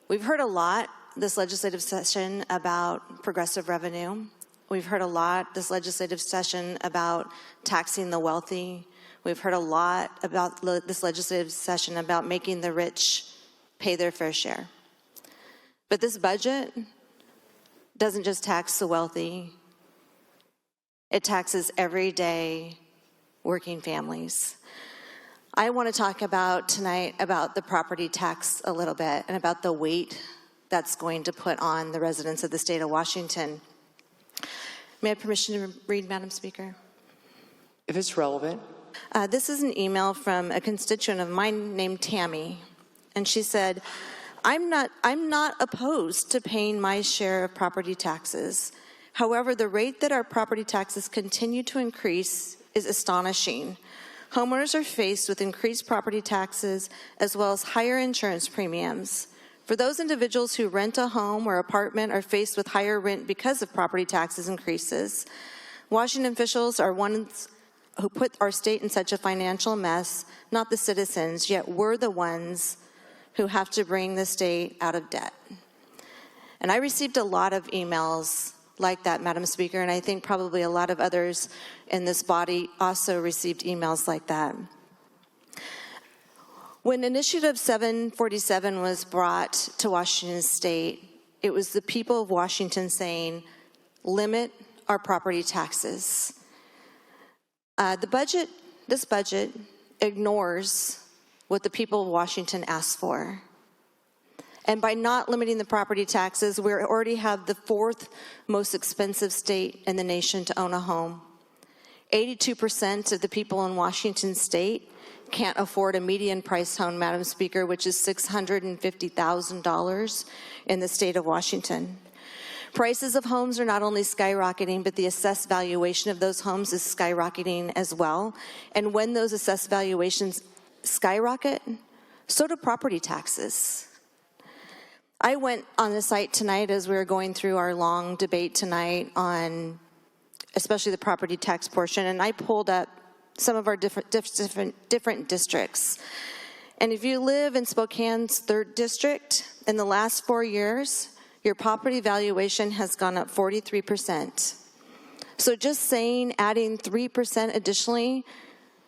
We've heard a lot this legislative session about progressive revenue. We've heard a lot this legislative session about taxing the wealthy. We've heard a lot about this legislative session about making the rich pay their fair share. But this budget doesn't just tax the wealthy. It taxes everyday working families. I want to talk about tonight about the property tax a little bit and about the weight that's going to put on the residents of the state of Washington. May I have permission to read, Madam Speaker? If it's relevant. This is an email from a constituent of mine named Tammy, and she said, I'm not opposed to paying my share of property taxes. However, the rate that our property taxes continue to increase is astonishing. Homeowners are faced with increased property taxes as well as higher insurance premiums. For those individuals who rent a home or apartment are faced with higher rent because of property taxes increases. Washington officials are ones who put our state in such a financial mess, not the citizens, yet we're the ones who have to bring the state out of debt. And I received a lot of emails like that, Madam Speaker, and I think probably a lot of others in this body also received emails like that. When Initiative 747 was brought to Washington State, it was the people of Washington saying, limit our property taxes. This budget ignores what the people of Washington asked for. And by not limiting the property taxes, we already have the fourth most expensive state in the nation to own a home. 82% of the people in Washington state can't afford a median price home, Madam Speaker, which is $650,000 in the state of Washington. Prices of homes are not only skyrocketing, but the assessed valuation of those homes is skyrocketing as well. And when those assessed valuations skyrocket, so do property taxes. I went on the site tonight as we were going through our long debate tonight on especially the property tax portion, and I pulled up some of our different districts. And if you live in Spokane's 3rd district, in the last 4 years, your property valuation has gone up 43%. So just saying adding 3% additionally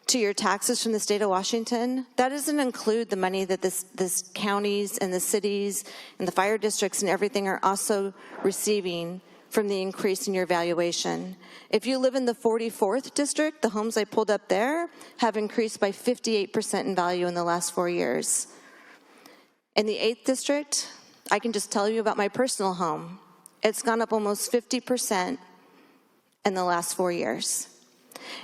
to your taxes from the state of Washington, that doesn't include the money that this counties and the cities and the fire districts and everything are also receiving from the increase in your valuation. If you live in the 44th district, the homes I pulled up there have increased by 58% in value in the last 4 years. In the 8th district, I can just tell you about my personal home. It's gone up almost 50% in the last 4 years.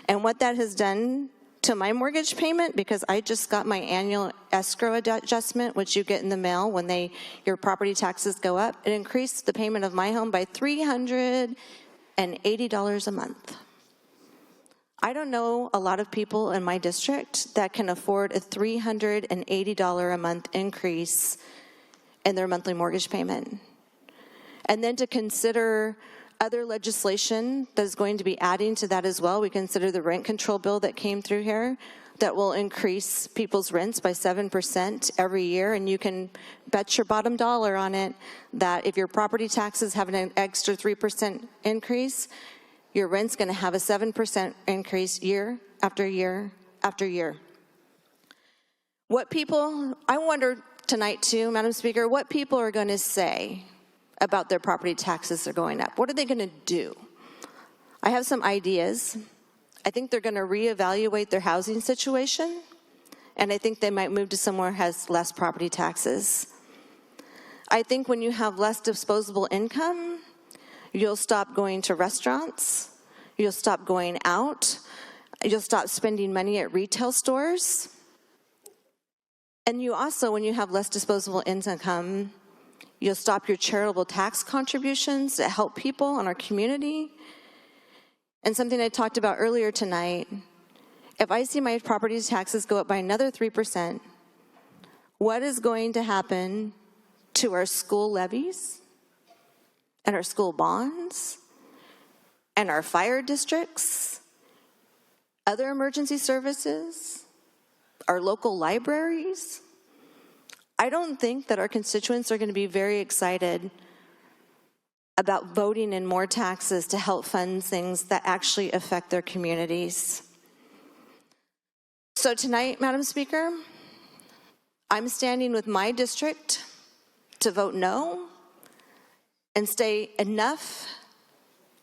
And what that has done to my mortgage payment, because I just got my annual escrow adjustment, which you get in the mail when your property taxes go up, it increased the payment of my home by $380 a month. I don't know a lot of people in my district that can afford a $380 a month increase in their monthly mortgage payment. And then to consider other legislation that is going to be adding to that as well. We consider the rent control bill that came through here that will increase people's rents by 7% every year, and you can bet your bottom dollar on it that if your property taxes have an extra 3% increase, your rent's going to have a 7% increase year after year after year. I wonder tonight too, Madam Speaker, what people are going to say about their property taxes are going up. What are they going to do? I have some ideas. I think they're going to reevaluate their housing situation, and I think they might move to somewhere that has less property taxes. I think when you have less disposable income, you'll stop going to restaurants, you'll stop going out, you'll stop spending money at retail stores. And you also, when you have less disposable income, you'll stop your charitable tax contributions that help people in our community. And something I talked about earlier tonight, if I see my property taxes go up by another 3%, what is going to happen to our school levies and our school bonds and our fire districts, other emergency services, our local libraries, I don't think that our constituents are going to be very excited about voting in more taxes to help fund things that actually affect their communities. So tonight, Madam Speaker, I'm standing with my district to vote no and say enough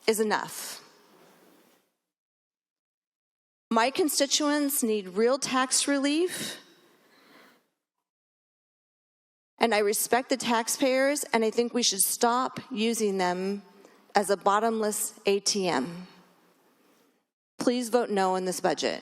is enough. My constituents need real tax relief, and I respect the taxpayers, and I think we should stop using them as a bottomless ATM. Please vote no in this budget.